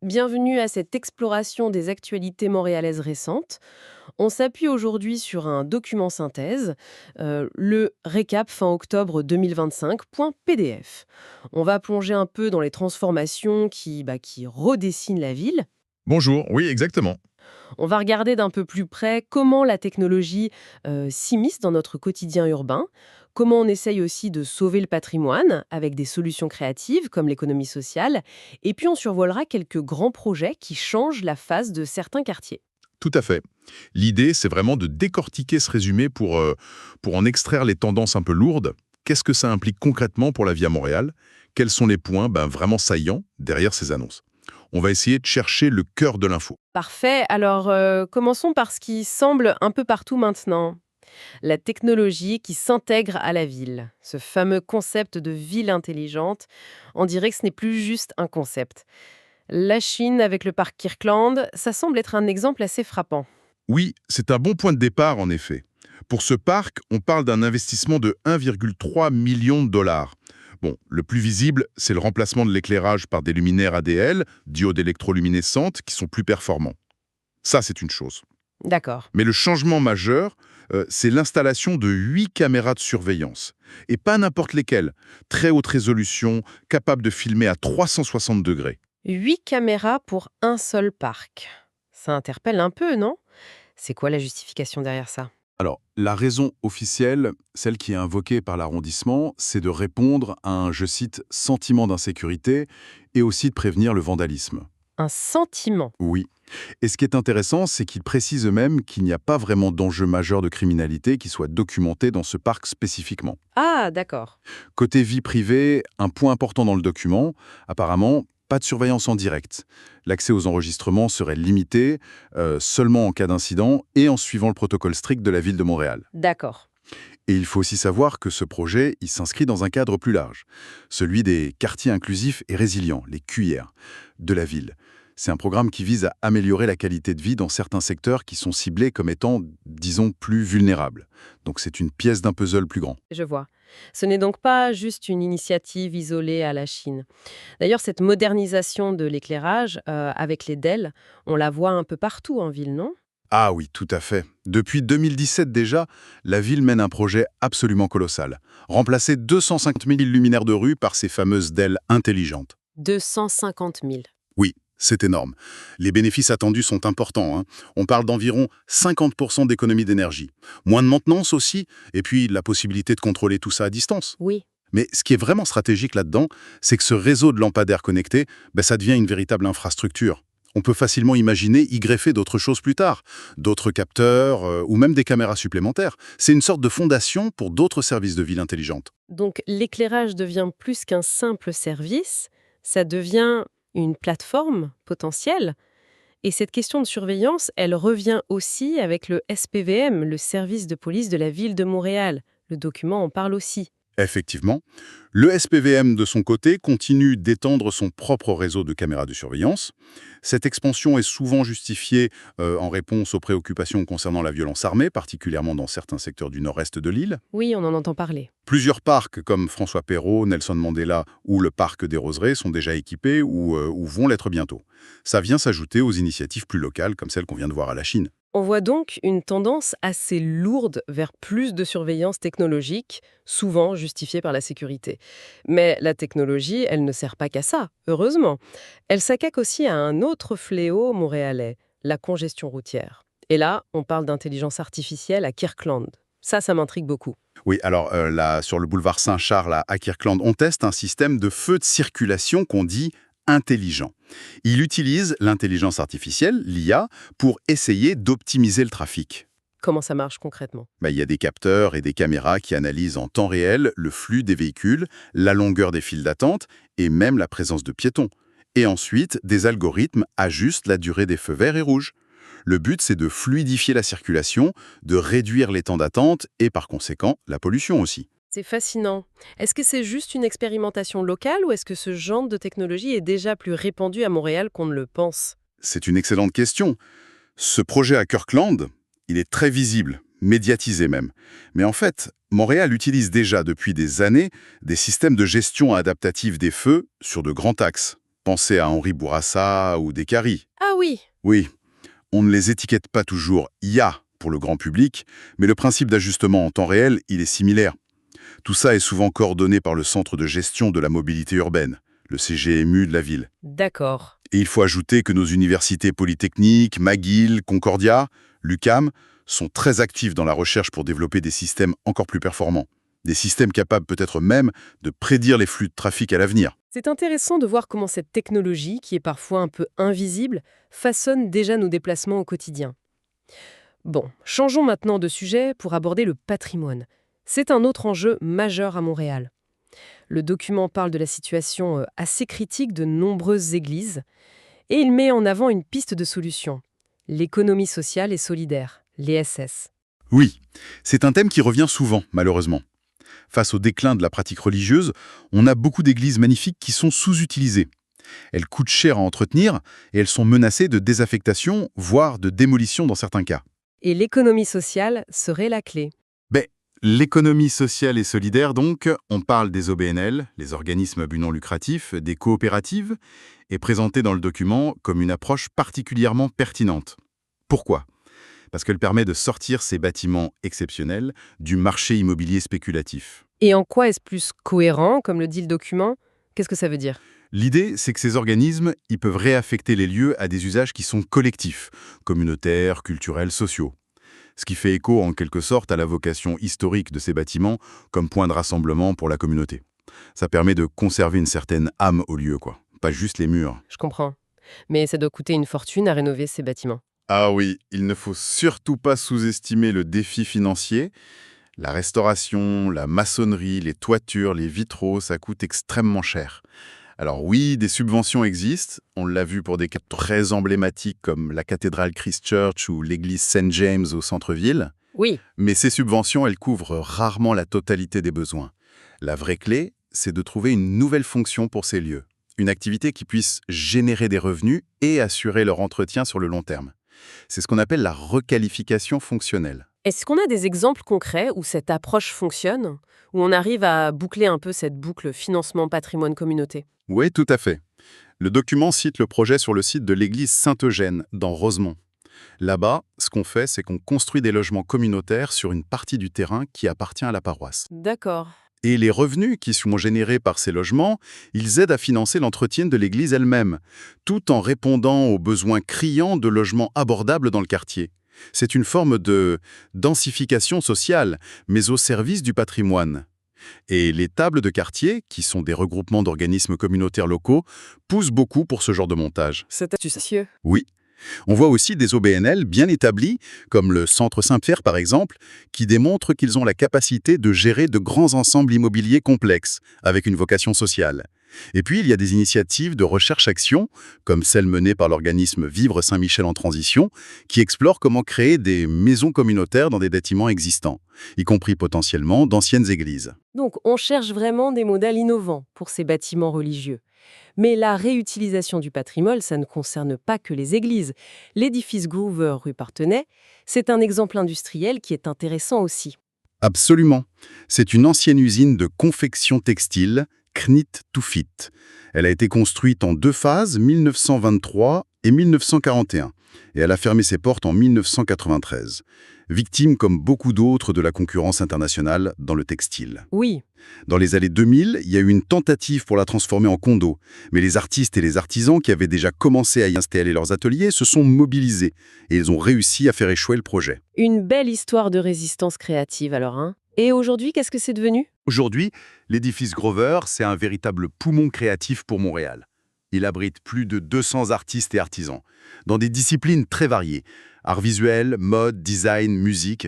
Bienvenue à cette exploration des actualités montréalaises récentes. On s'appuie aujourd'hui sur un document synthèse, le récap fin octobre 2025.pdf. On va plonger un peu dans les transformations qui redessinent la ville. Bonjour, oui, exactement. On va regarder d'un peu plus près comment la technologie s'immisce dans notre quotidien urbain, comment on essaye aussi de sauver le patrimoine avec des solutions créatives comme l'économie sociale, et puis on survolera quelques grands projets qui changent la face de certains quartiers. Tout à fait. L'idée, c'est vraiment de décortiquer ce résumé pour en extraire les tendances un peu lourdes. Qu'est-ce que ça implique concrètement pour la vie à Montréal? Quels sont les points vraiment saillants derrière ces annonces? On va essayer de chercher le cœur de l'info. Parfait, alors commençons par ce qui semble un peu partout maintenant. La technologie qui s'intègre à la ville. Ce fameux concept de ville intelligente, on dirait que ce n'est plus juste un concept. La Chine avec le parc Kirkland, ça semble être un exemple assez frappant. Oui, c'est un bon point de départ en effet. Pour ce parc, on parle d'un investissement de 1,3 million de dollars. Bon, le plus visible, c'est le remplacement de l'éclairage par des luminaires ADL, diodes électroluminescentes, qui sont plus performants. Ça, c'est une chose. D'accord. Mais le changement majeur, c'est l'installation de 8 caméras de surveillance. Et pas n'importe lesquelles. Très haute résolution, capable de filmer à 360 degrés. 8 caméras pour un seul parc. Ça interpelle un peu, non? C'est quoi la justification derrière ça? Alors, la raison officielle, celle qui est invoquée par l'arrondissement, c'est de répondre à un, je cite, sentiment d'insécurité et aussi de prévenir le vandalisme. Un sentiment. Oui. Et ce qui est intéressant, c'est qu'ils précisent eux-mêmes qu'il n'y a pas vraiment d'enjeu majeur de criminalité qui soit documenté dans ce parc spécifiquement. Ah, d'accord. Côté vie privée, un point important dans le document, apparemment, pas de surveillance en direct. L'accès aux enregistrements serait limité seulement en cas d'incident et en suivant le protocole strict de la ville de Montréal. D'accord. Et il faut aussi savoir que ce projet, il s'inscrit dans un cadre plus large, celui des quartiers inclusifs et résilients, les QIR, de la ville. C'est un programme qui vise à améliorer la qualité de vie dans certains secteurs qui sont ciblés comme étant, disons, plus vulnérables. Donc c'est une pièce d'un puzzle plus grand. Je vois. Ce n'est donc pas juste une initiative isolée à la Chine. D'ailleurs, cette modernisation de l'éclairage avec les DEL, on la voit un peu partout en ville, non? Ah oui, tout à fait. Depuis 2017 déjà, la ville mène un projet absolument colossal. Remplacer 250 000 luminaires de rue par ces fameuses DEL intelligentes. 250 000. Oui, c'est énorme. Les bénéfices attendus sont importants, hein. On parle d'environ 50% d'économie d'énergie. Moins de maintenance aussi, et puis la possibilité de contrôler tout ça à distance. Oui. Mais ce qui est vraiment stratégique là-dedans, c'est que ce réseau de lampadaires connectés, ça devient une véritable infrastructure. On peut facilement imaginer y greffer d'autres choses plus tard, d'autres capteurs ou même des caméras supplémentaires. C'est une sorte de fondation pour d'autres services de ville intelligente. Donc l'éclairage devient plus qu'un simple service, ça devient une plateforme potentielle. Et cette question de surveillance, elle revient aussi avec le SPVM, le service de police de la ville de Montréal. Le document en parle aussi. Effectivement, le SPVM, de son côté, continue d'étendre son propre réseau de caméras de surveillance. Cette expansion est souvent justifiée en réponse aux préoccupations concernant la violence armée, particulièrement dans certains secteurs du nord-est de l'île. Oui, on en entend parler. Plusieurs parcs, comme François Perrault, Nelson Mandela ou le parc des Roseraies, sont déjà équipés ou vont l'être bientôt. Ça vient s'ajouter aux initiatives plus locales, comme celles qu'on vient de voir à la Chine. On voit donc une tendance assez lourde vers plus de surveillance technologique, souvent justifiée par la sécurité. Mais la technologie, elle ne sert pas qu'à ça, heureusement. Elle s'attaque aussi à un autre fléau montréalais, la congestion routière. Et là, on parle d'intelligence artificielle à Kirkland. Ça m'intrigue beaucoup. Oui, alors là, sur le boulevard Saint-Charles à Kirkland, on teste un système de feu de circulation qu'on dit intelligent. Il utilise l'intelligence artificielle, l'IA, pour essayer d'optimiser le trafic. Comment ça marche concrètement? Il y a des capteurs et des caméras qui analysent en temps réel le flux des véhicules, la longueur des files d'attente et même la présence de piétons. Et ensuite, des algorithmes ajustent la durée des feux verts et rouges. Le but, c'est de fluidifier la circulation, de réduire les temps d'attente et par conséquent, la pollution aussi. C'est fascinant. Est-ce que c'est juste une expérimentation locale ou est-ce que ce genre de technologie est déjà plus répandu à Montréal qu'on ne le pense? C'est une excellente question. Ce projet à Kirkland, il est très visible, médiatisé même. Mais en fait, Montréal utilise déjà depuis des années des systèmes de gestion adaptative des feux sur de grands axes. Pensez à Henri Bourassa ou Descaries. Ah oui. Oui, on ne les étiquette pas toujours IA pour le grand public, mais le principe d'ajustement en temps réel, il est similaire. Tout ça est souvent coordonné par le Centre de gestion de la mobilité urbaine, le CGMU de la ville. D'accord. Et il faut ajouter que nos universités polytechniques, McGill, Concordia, l'UQAM, sont très actives dans la recherche pour développer des systèmes encore plus performants. Des systèmes capables peut-être même de prédire les flux de trafic à l'avenir. C'est intéressant de voir comment cette technologie, qui est parfois un peu invisible, façonne déjà nos déplacements au quotidien. Bon, changeons maintenant de sujet pour aborder le patrimoine. C'est un autre enjeu majeur à Montréal. Le document parle de la situation assez critique de nombreuses églises et il met en avant une piste de solution, l'économie sociale et solidaire, l'ESS. Oui, c'est un thème qui revient souvent, malheureusement. Face au déclin de la pratique religieuse, on a beaucoup d'églises magnifiques qui sont sous-utilisées. Elles coûtent cher à entretenir et elles sont menacées de désaffectation, voire de démolition dans certains cas. Et l'économie sociale serait la clé. L'économie sociale et solidaire, donc, on parle des OBNL, les organismes à but non lucratif, des coopératives, est présentée dans le document comme une approche particulièrement pertinente. Pourquoi ? Parce qu'elle permet de sortir ces bâtiments exceptionnels du marché immobilier spéculatif. Et en quoi est-ce plus cohérent, comme le dit le document ? Qu'est-ce que ça veut dire ? L'idée, c'est que ces organismes, ils peuvent réaffecter les lieux à des usages qui sont collectifs, communautaires, culturels, sociaux. Ce qui fait écho en quelque sorte à la vocation historique de ces bâtiments comme point de rassemblement pour la communauté. Ça permet de conserver une certaine âme au lieu, quoi. Pas juste les murs. Je comprends. Mais ça doit coûter une fortune à rénover ces bâtiments. Ah oui, il ne faut surtout pas sous-estimer le défi financier. La restauration, la maçonnerie, les toitures, les vitraux, ça coûte extrêmement cher. Alors oui, des subventions existent. On l'a vu pour des cas très emblématiques comme la cathédrale Christ Church ou l'église Saint James au centre-ville. Oui. Mais ces subventions, elles couvrent rarement la totalité des besoins. La vraie clé, c'est de trouver une nouvelle fonction pour ces lieux. Une activité qui puisse générer des revenus et assurer leur entretien sur le long terme. C'est ce qu'on appelle la requalification fonctionnelle. Est-ce qu'on a des exemples concrets où cette approche fonctionne, où on arrive à boucler un peu cette boucle financement-patrimoine-communauté ? Oui, tout à fait. Le document cite le projet sur le site de l'église Saint-Eugène, dans Rosemont. Là-bas, ce qu'on fait, c'est qu'on construit des logements communautaires sur une partie du terrain qui appartient à la paroisse. D'accord. Et les revenus qui sont générés par ces logements, ils aident à financer l'entretien de l'église elle-même, tout en répondant aux besoins criants de logements abordables dans le quartier. C'est une forme de densification sociale, mais au service du patrimoine. Et les tables de quartier, qui sont des regroupements d'organismes communautaires locaux, poussent beaucoup pour ce genre de montage. C'est astucieux. Oui. On voit aussi des OBNL bien établis, comme le Centre Saint-Pierre par exemple, qui démontrent qu'ils ont la capacité de gérer de grands ensembles immobiliers complexes, avec une vocation sociale. Et puis, il y a des initiatives de recherche-action, comme celle menée par l'organisme Vivre Saint-Michel en transition, qui explorent comment créer des maisons communautaires dans des bâtiments existants, y compris potentiellement d'anciennes églises. Donc, on cherche vraiment des modèles innovants pour ces bâtiments religieux. Mais la réutilisation du patrimoine, ça ne concerne pas que les églises. L'édifice Groover rue Partenay, c'est un exemple industriel qui est intéressant aussi. Absolument. C'est une ancienne usine de confection textile, Knit to Fit. Elle a été construite en 2 phases, 1923 et 1941, et elle a fermé ses portes en 1993. Victime, comme beaucoup d'autres, de la concurrence internationale dans le textile. Oui. Dans les années 2000, il y a eu une tentative pour la transformer en condo, mais les artistes et les artisans qui avaient déjà commencé à y installer leurs ateliers se sont mobilisés, et ils ont réussi à faire échouer le projet. Une belle histoire de résistance créative alors, hein ? Et aujourd'hui, qu'est-ce que c'est devenu ? Aujourd'hui, l'édifice Groover, c'est un véritable poumon créatif pour Montréal. Il abrite plus de 200 artistes et artisans, dans des disciplines très variées, art visuel, mode, design, musique.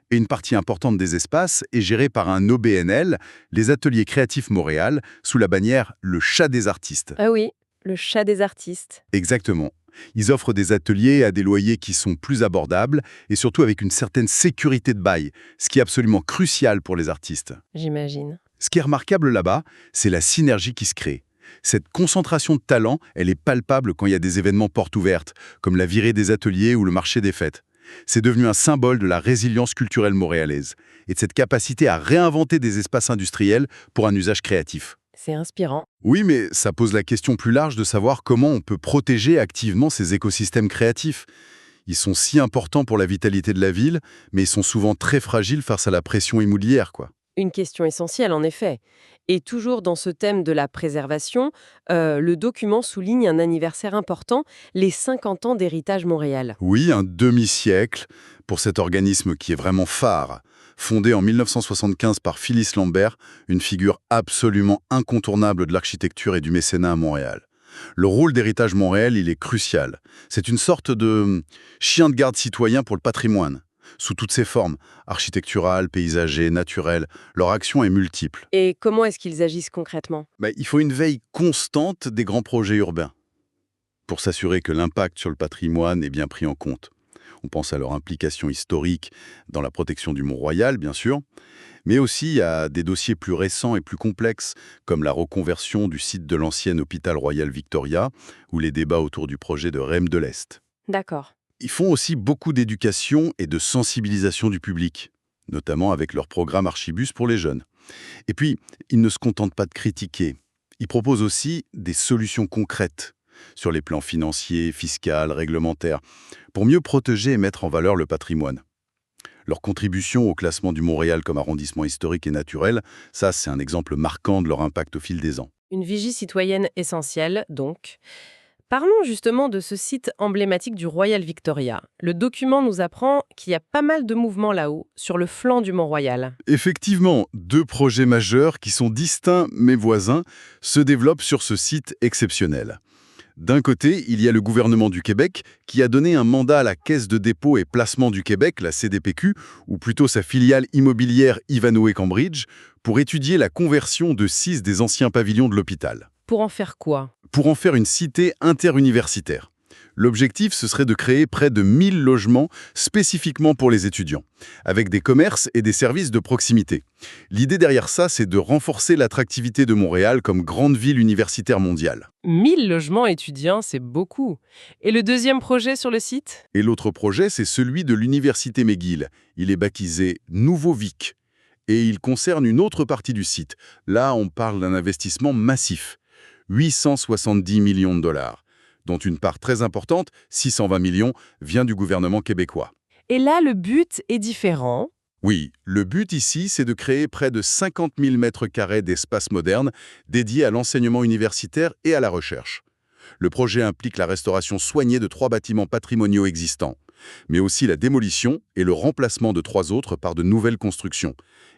Et une partie importante des espaces est gérée par un OBNL, les Ateliers Créatifs Montréal, sous la bannière Le Chat des Artistes. Ah oui, le chat des artistes. Exactement. Ils offrent des ateliers à des loyers qui sont plus abordables et surtout avec une certaine sécurité de bail, ce qui est absolument crucial pour les artistes. J'imagine. Ce qui est remarquable là-bas, c'est la synergie qui se crée. Cette concentration de talent, elle est palpable quand il y a des événements portes ouvertes, comme la virée des ateliers ou le marché des fêtes. C'est devenu un symbole de la résilience culturelle montréalaise et de cette capacité à réinventer des espaces industriels pour un usage créatif. C'est inspirant. Oui, mais ça pose la question plus large de savoir comment on peut protéger activement ces écosystèmes créatifs. Ils sont si importants pour la vitalité de la ville, mais ils sont souvent très fragiles face à la pression immobilière, quoi. Une question essentielle, en effet. Et toujours dans ce thème de la préservation, le document souligne un anniversaire important, les 50 ans d'Héritage Montréal. Oui, un demi-siècle pour cet organisme qui est vraiment phare. Fondé en 1975 par Phyllis Lambert, une figure absolument incontournable de l'architecture et du mécénat à Montréal. Le rôle d'Héritage Montréal, il est crucial. C'est une sorte de chien de garde citoyen pour le patrimoine, sous toutes ses formes, architecturales, paysagères, naturelles. Leur action est multiple. Et comment est-ce qu'ils agissent concrètement? Il faut une veille constante des grands projets urbains, pour s'assurer que l'impact sur le patrimoine est bien pris en compte. On pense à leur implication historique dans la protection du Mont-Royal, bien sûr, mais aussi à des dossiers plus récents et plus complexes, comme la reconversion du site de l'ancien hôpital Royal Victoria ou les débats autour du projet de REM de l'Est. D'accord. Ils font aussi beaucoup d'éducation et de sensibilisation du public, notamment avec leur programme Archibus pour les jeunes. Et puis, ils ne se contentent pas de critiquer. Ils proposent aussi des solutions concrètes sur les plans financiers, fiscaux, réglementaires, pour mieux protéger et mettre en valeur le patrimoine. Leur contribution au classement du Montréal comme arrondissement historique et naturel, ça c'est un exemple marquant de leur impact au fil des ans. Une vigie citoyenne essentielle, donc. Parlons justement de ce site emblématique du Royal Victoria. Le document nous apprend qu'il y a pas mal de mouvements là-haut, sur le flanc du Mont-Royal. Effectivement, deux projets majeurs qui sont distincts mais voisins se développent sur ce site exceptionnel. D'un côté, il y a le gouvernement du Québec qui a donné un mandat à la Caisse de dépôt et placement du Québec, la CDPQ, ou plutôt sa filiale immobilière Ivanhoé Cambridge, pour étudier la conversion de 6 des anciens pavillons de l'hôpital. Pour en faire quoi? Pour en faire une cité interuniversitaire. L'objectif, ce serait de créer près de 1000 logements spécifiquement pour les étudiants, avec des commerces et des services de proximité. L'idée derrière ça, c'est de renforcer l'attractivité de Montréal comme grande ville universitaire mondiale. 1000 logements étudiants, c'est beaucoup. Et le deuxième projet sur le site? Et l'autre projet, c'est celui de l'Université McGill. Il est baptisé Nouveau Vic. Et il concerne une autre partie du site. Là, on parle d'un investissement massif. 870 millions de dollars, dont une part très importante, 620 millions, vient du gouvernement québécois. Et là, le but est différent. Oui, le but ici, c'est de créer près de 50 000 mètres carrés d'espace moderne dédiés à l'enseignement universitaire et à la recherche. Le projet implique la restauration soignée de 3 bâtiments patrimoniaux existants, mais aussi la démolition et le remplacement de 3 autres par de nouvelles constructions.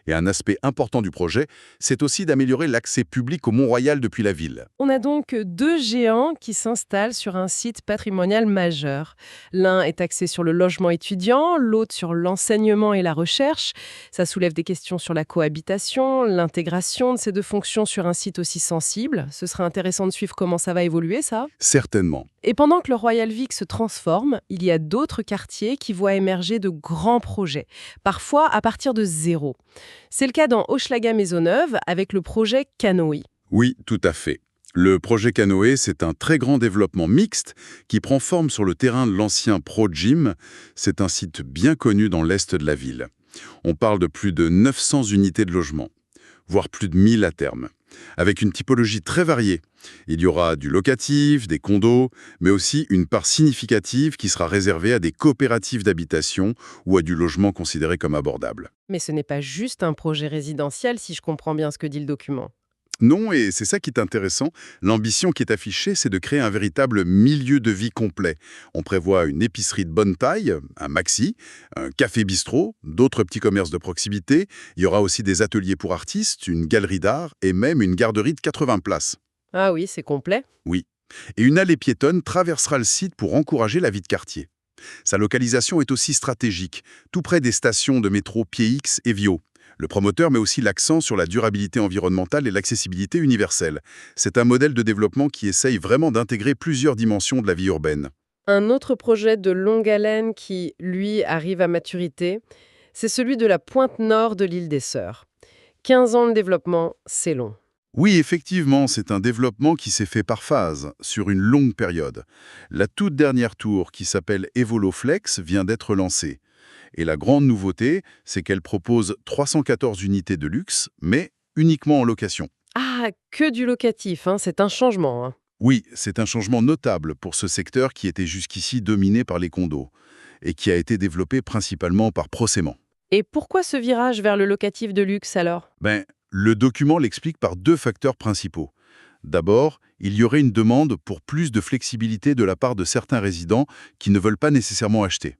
Et un aspect important du projet, c'est aussi d'améliorer l'accès public au Mont-Royal depuis la ville. On a donc deux géants qui s'installent sur un site patrimonial majeur. L'un est axé sur le logement étudiant, l'autre sur l'enseignement et la recherche. Ça soulève des questions sur la cohabitation, l'intégration de ces deux fonctions sur un site aussi sensible. Ce sera intéressant de suivre comment ça va évoluer, ça. Certainement. Et pendant que le Royal Vic se transforme, il y a d'autres quartiers qui voient émerger de grands projets, parfois à partir de zéro. C'est le cas dans Hochelaga-Maisonneuve avec le projet Canoë. Oui, tout à fait. Le projet Canoë, c'est un très grand développement mixte qui prend forme sur le terrain de l'ancien Pro Gym. C'est un site bien connu dans l'est de la ville. On parle de plus de 900 unités de logement, voire plus de 1000 à terme, avec une typologie très variée. Il y aura du locatif, des condos, mais aussi une part significative qui sera réservée à des coopératives d'habitation ou à du logement considéré comme abordable. Mais ce n'est pas juste un projet résidentiel, si je comprends bien ce que dit le document. Non, et c'est ça qui est intéressant. L'ambition qui est affichée, c'est de créer un véritable milieu de vie complet. On prévoit une épicerie de bonne taille, un maxi, un café-bistrot, d'autres petits commerces de proximité. Il y aura aussi des ateliers pour artistes, une galerie d'art et même une garderie de 80 places. Ah oui, c'est complet. Oui. Et une allée piétonne traversera le site pour encourager la vie de quartier. Sa localisation est aussi stratégique, tout près des stations de métro PX et Vio. Le promoteur met aussi l'accent sur la durabilité environnementale et l'accessibilité universelle. C'est un modèle de développement qui essaye vraiment d'intégrer plusieurs dimensions de la vie urbaine. Un autre projet de longue haleine qui, lui, arrive à maturité, c'est celui de la pointe nord de l'île des Sœurs. 15 ans de développement, c'est long. Oui, effectivement, c'est un développement qui s'est fait par phase, sur une longue période. La toute dernière tour, qui s'appelle Evoloflex, vient d'être lancée. Et la grande nouveauté, c'est qu'elle propose 314 unités de luxe, mais uniquement en location. Ah, que du locatif, hein, c'est un changement, hein. Oui, c'est un changement notable pour ce secteur qui était jusqu'ici dominé par les condos et qui a été développé principalement par Procément. Et pourquoi ce virage vers le locatif de luxe alors? Le document l'explique par deux facteurs principaux. D'abord, il y aurait une demande pour plus de flexibilité de la part de certains résidents qui ne veulent pas nécessairement acheter.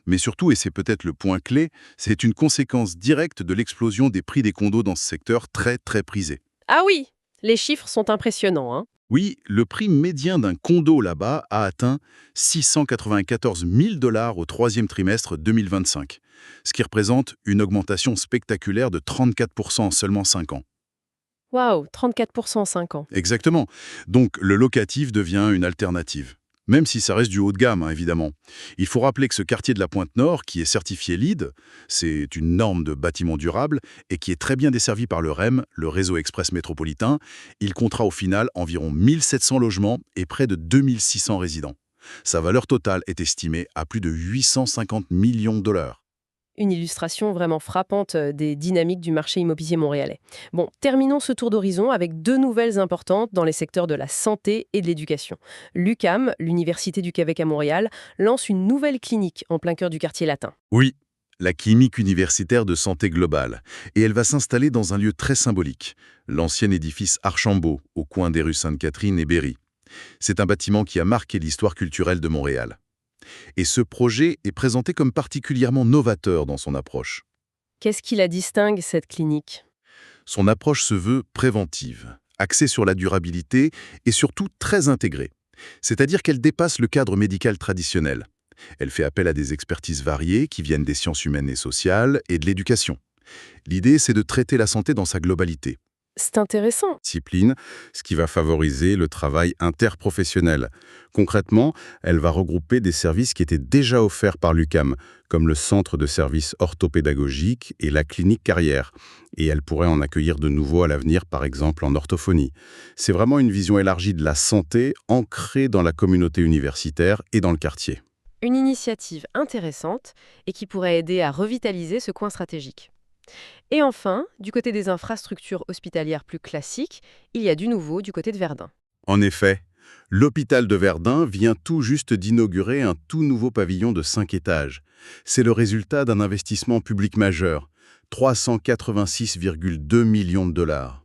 Mais surtout, et c'est peut-être le point clé, c'est une conséquence directe de l'explosion des prix des condos dans ce secteur très très prisé. Ah oui, les chiffres sont impressionnants, hein. Oui, le prix médian d'un condo là-bas a atteint 694 000 $ au troisième trimestre 2025, ce qui représente une augmentation spectaculaire de 34% en seulement 5 ans. Waouh, 34% en 5 ans. Exactement. Donc le locatif devient une alternative. Même si ça reste du haut de gamme, hein, évidemment. Il faut rappeler que ce quartier de la Pointe-Nord, qui est certifié LEED, c'est une norme de bâtiment durable, et qui est très bien desservi par le REM, le réseau express métropolitain, il comptera au final environ 1700 logements et près de 2600 résidents. Sa valeur totale est estimée à plus de 850 millions de dollars. Une illustration vraiment frappante des dynamiques du marché immobilier montréalais. Bon, terminons ce tour d'horizon avec deux nouvelles importantes dans les secteurs de la santé et de l'éducation. L'UQAM, l'Université du Québec à Montréal, lance une nouvelle clinique en plein cœur du quartier latin. Oui, la clinique universitaire de santé globale. Et elle va s'installer dans un lieu très symbolique, l'ancien édifice Archambault, au coin des rues Sainte-Catherine et Berry. C'est un bâtiment qui a marqué l'histoire culturelle de Montréal. Et ce projet est présenté comme particulièrement novateur dans son approche. Qu'est-ce qui la distingue, cette clinique? Son approche se veut préventive, axée sur la durabilité et surtout très intégrée. C'est-à-dire qu'elle dépasse le cadre médical traditionnel. Elle fait appel à des expertises variées qui viennent des sciences humaines et sociales et de l'éducation. L'idée, c'est de traiter la santé dans sa globalité. C'est intéressant. Discipline, ce qui va favoriser le travail interprofessionnel. Concrètement, elle va regrouper des services qui étaient déjà offerts par l'UQAM, comme le centre de services orthopédagogiques et la clinique carrière. Et elle pourrait en accueillir de nouveaux à l'avenir, par exemple en orthophonie. C'est vraiment une vision élargie de la santé, ancrée dans la communauté universitaire et dans le quartier. Une initiative intéressante et qui pourrait aider à revitaliser ce coin stratégique. Et enfin, du côté des infrastructures hospitalières plus classiques, il y a du nouveau du côté de Verdun. En effet, l'hôpital de Verdun vient tout juste d'inaugurer un tout nouveau pavillon de 5 étages. C'est le résultat d'un investissement public majeur, 386,2 millions de dollars.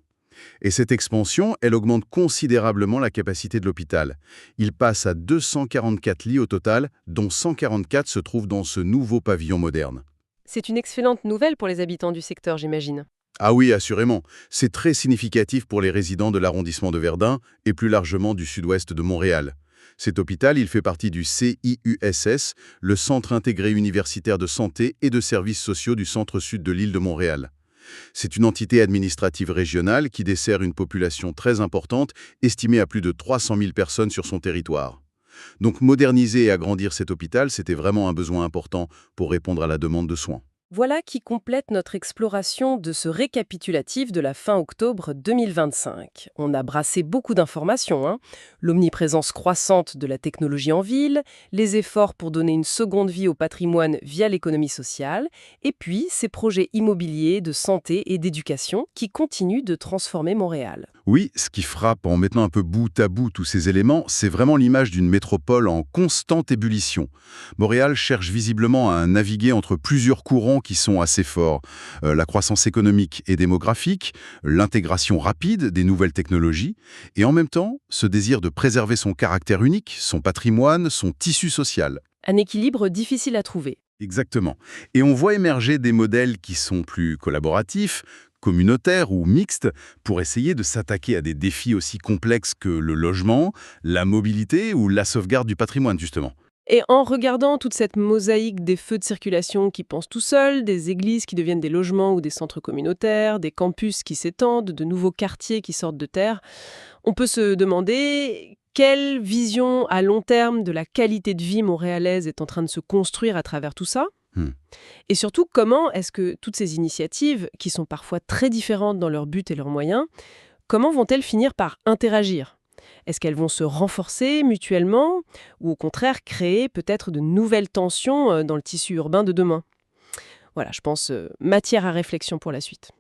Et cette expansion, elle augmente considérablement la capacité de l'hôpital. Il passe à 244 lits au total, dont 144 se trouvent dans ce nouveau pavillon moderne. C'est une excellente nouvelle pour les habitants du secteur, j'imagine. Ah oui, assurément. C'est très significatif pour les résidents de l'arrondissement de Verdun et plus largement du sud-ouest de Montréal. Cet hôpital, il fait partie du CIUSS, le Centre intégré universitaire de santé et de services sociaux du centre-sud de l'île de Montréal. C'est une entité administrative régionale qui dessert une population très importante, estimée à plus de 300 000 personnes sur son territoire. Donc moderniser et agrandir cet hôpital, c'était vraiment un besoin important pour répondre à la demande de soins. Voilà qui complète notre exploration de ce récapitulatif de la fin octobre 2025. On a brassé beaucoup d'informations, hein. L'omniprésence croissante de la technologie en ville, les efforts pour donner une seconde vie au patrimoine via l'économie sociale, et puis ces projets immobiliers de santé et d'éducation qui continuent de transformer Montréal. Oui, ce qui frappe en mettant un peu bout à bout tous ces éléments, c'est vraiment l'image d'une métropole en constante ébullition. Montréal cherche visiblement à naviguer entre plusieurs courants qui sont assez forts. La croissance économique et démographique, l'intégration rapide des nouvelles technologies, et en même temps, ce désir de préserver son caractère unique, son patrimoine, son tissu social. Un équilibre difficile à trouver. Exactement. Et on voit émerger des modèles qui sont plus collaboratifs, communautaires ou mixtes, pour essayer de s'attaquer à des défis aussi complexes que le logement, la mobilité ou la sauvegarde du patrimoine, justement. Et en regardant toute cette mosaïque des feux de circulation qui pensent tout seuls, des églises qui deviennent des logements ou des centres communautaires, des campus qui s'étendent, de nouveaux quartiers qui sortent de terre, on peut se demander quelle vision à long terme de la qualité de vie montréalaise est en train de se construire à travers tout ça. Hmm. Et surtout, comment est-ce que toutes ces initiatives, qui sont parfois très différentes dans leur but et leurs moyens, comment vont-elles finir par interagir ? Est-ce qu'elles vont se renforcer mutuellement ou au contraire créer peut-être de nouvelles tensions dans le tissu urbain de demain ? Voilà, je pense matière à réflexion pour la suite.